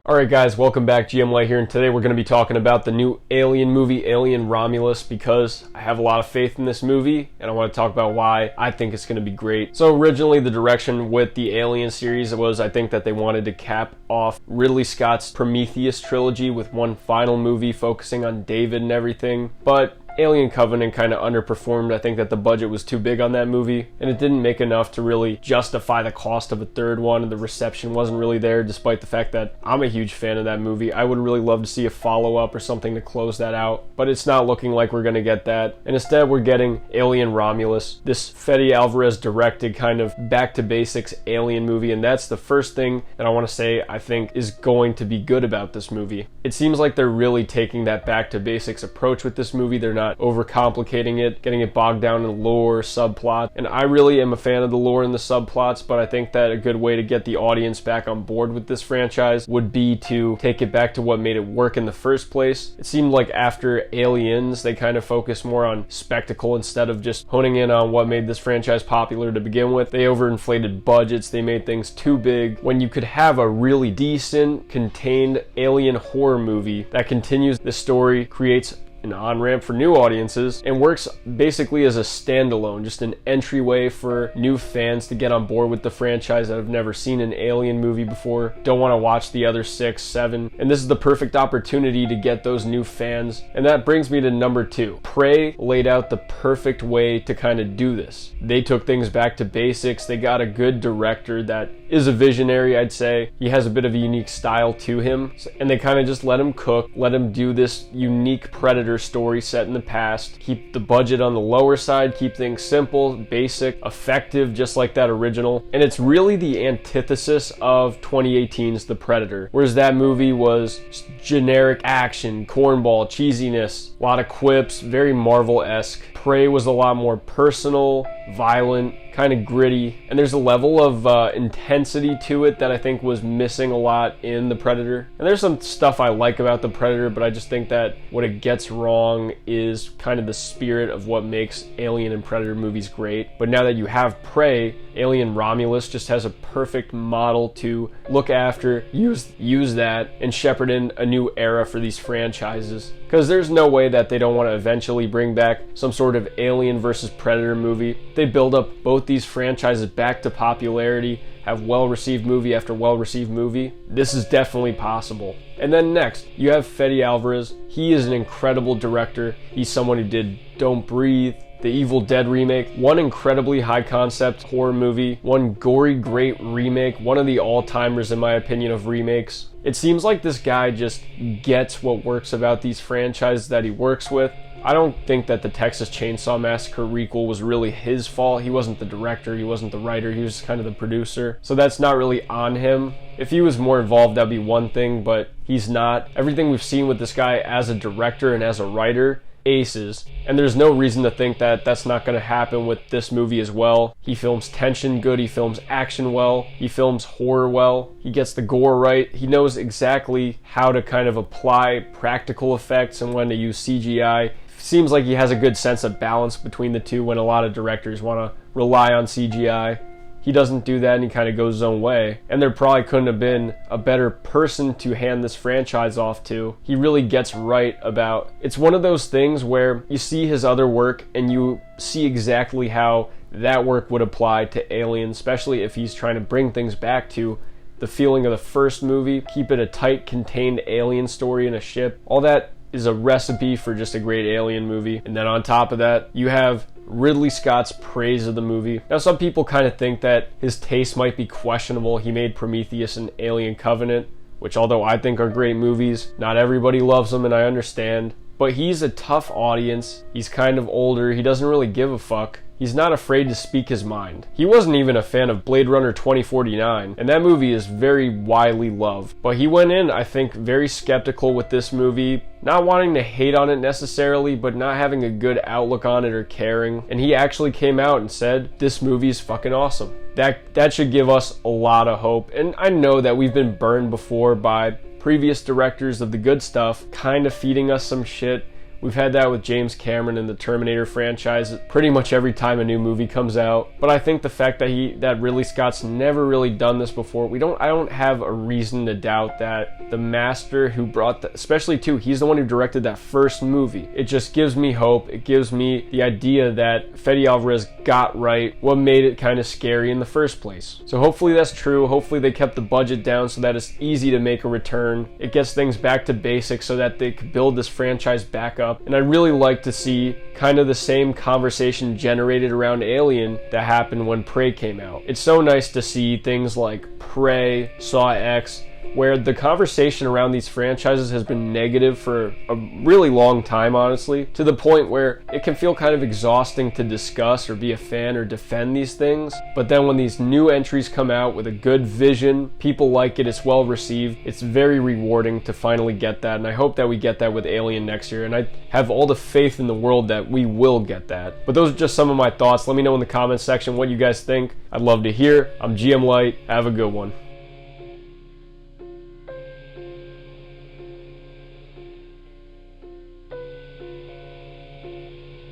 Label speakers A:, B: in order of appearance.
A: Alright guys, welcome back. GM Light here, and today we're going to be talking about the new Alien movie, Alien Romulus, because I have a lot of faith in this movie, and I want to talk about why I think it's going to be great. So originally the direction with the Alien series was, I think that they wanted to cap off Ridley Scott's Prometheus trilogy with one final movie focusing on David and everything, but Alien Covenant kind of underperformed. I think that the budget was too big on that movie, and it didn't make enough to really justify the cost of a third one, and the reception wasn't really there, despite the fact that I'm a huge fan of that movie. I would really love to see a follow-up or something to close that out, but it's not looking like we're going to get that. And instead, we're getting Alien Romulus, this Fede Alvarez directed kind of back-to-basics Alien movie, and that's the first thing that I want to say I think is going to be good about this movie. It seems like they're really taking that back-to-basics approach with this movie. They're not overcomplicating it, getting it bogged down in lore, subplot. And I really am a fan of the lore and the subplots, but I think that a good way to get the audience back on board with this franchise would be to take it back to what made it work in the first place. It seemed like after Aliens, they kind of focused more on spectacle instead of just honing in on what made this franchise popular to begin with. They overinflated budgets, they made things too big, when you could have a really decent, contained alien horror movie that continues the story, creates an on-ramp for new audiences, and works basically as a standalone, just an entryway for new fans to get on board with the franchise that have never seen an Alien movie before, don't want to watch the other 6, 7, and this is the perfect opportunity to get those new fans. And that brings me to number 2. Prey laid out the perfect way to kind of do this. They took things back to basics. They got a good director that is a visionary, I'd say. He has a bit of a unique style to him, and they kind of just let him cook, let him do this unique Predator story set in the past, keep the budget on the lower side, keep things simple, basic, effective, just like that original. And it's really the antithesis of 2018's The Predator, whereas that movie was generic action, cornball, cheesiness, a lot of quips, very Marvel-esque. Prey was a lot more personal, violent, kind of gritty, and there's a level of intensity to it that I think was missing a lot in The Predator. And there's some stuff I like about The Predator, but I just think that what it gets wrong is kind of the spirit of what makes Alien and Predator movies great. But now that you have Prey, Alien Romulus just has a perfect model to look after, use that, and shepherd in a new era for these franchises. Because there's no way that they don't want to eventually bring back some sort of Alien versus Predator movie. They build up both these franchises back to popularity, have well-received movie after well-received movie. This is definitely possible. And then next, you have Fede Alvarez. He is an incredible director. He's someone who did Don't Breathe, the Evil Dead remake, one incredibly high-concept horror movie, one gory great remake, one of the all-timers in my opinion of remakes. It seems like this guy just gets what works about these franchises that he works with. I don't think that the Texas Chainsaw Massacre requel was really his fault. He wasn't the director, he wasn't the writer, he was kind of the producer. So that's not really on him. If he was more involved, that'd be one thing, but he's not. Everything we've seen with this guy as a director and as a writer, aces, and there's no reason to think that that's not going to happen with this movie as well. He films tension good, he films action well, he films horror well, he gets the gore right, he knows exactly how to kind of apply practical effects and when to use CGI. Seems like he has a good sense of balance between the two when a lot of directors want to rely on CGI. He doesn't do that, and he kind of goes his own way. And there probably couldn't have been a better person to hand this franchise off to. He really gets right about... It's one of those things where you see his other work and you see exactly how that work would apply to Alien, especially if he's trying to bring things back to the feeling of the first movie, keep it a tight, contained alien story in a ship. All that is a recipe for just a great Alien movie. And then on top of that, you have Ridley Scott's praise of the movie. Now, some people kind of think that his taste might be questionable. He made Prometheus and Alien Covenant, which although I think are great movies, not everybody loves them, and I understand. But he's a tough audience. He's kind of older. He doesn't really give a fuck. He's not afraid to speak his mind. He wasn't even a fan of Blade Runner 2049, and that movie is very widely loved. But he went in, I think, very skeptical with this movie, not wanting to hate on it necessarily, but not having a good outlook on it or caring. And he actually came out and said, this movie is fucking awesome. That should give us a lot of hope. And I know that we've been burned before by previous directors of the good stuff kind of feeding us some shit We've had that with James Cameron and the Terminator franchise pretty much every time a new movie comes out. But I think the fact that Ridley Scott's never really done this before, I don't have a reason to doubt that the master who brought especially too, he's the one who directed that first movie. It just gives me hope. It gives me the idea that Fede Alvarez got right what made it kind of scary in the first place. So hopefully that's true. Hopefully they kept the budget down so that it's easy to make a return. It gets things back to basics so that they could build this franchise back up. And I'd really like to see kind of the same conversation generated around Alien that happened when Prey came out. It's so nice to see things like Prey, Saw X, where the conversation around these franchises has been negative for a really long time, honestly, to the point where it can feel kind of exhausting to discuss or be a fan or defend these things. But then when these new entries come out with a good vision, people like it, it's well received, it's very rewarding to finally get that, and I hope that we get that with Alien next year, and I have all the faith in the world that we will get that. But those are just some of my thoughts. Let me know in the comments section what you guys think. I'd love to hear. I'm GM Light. Have a good one.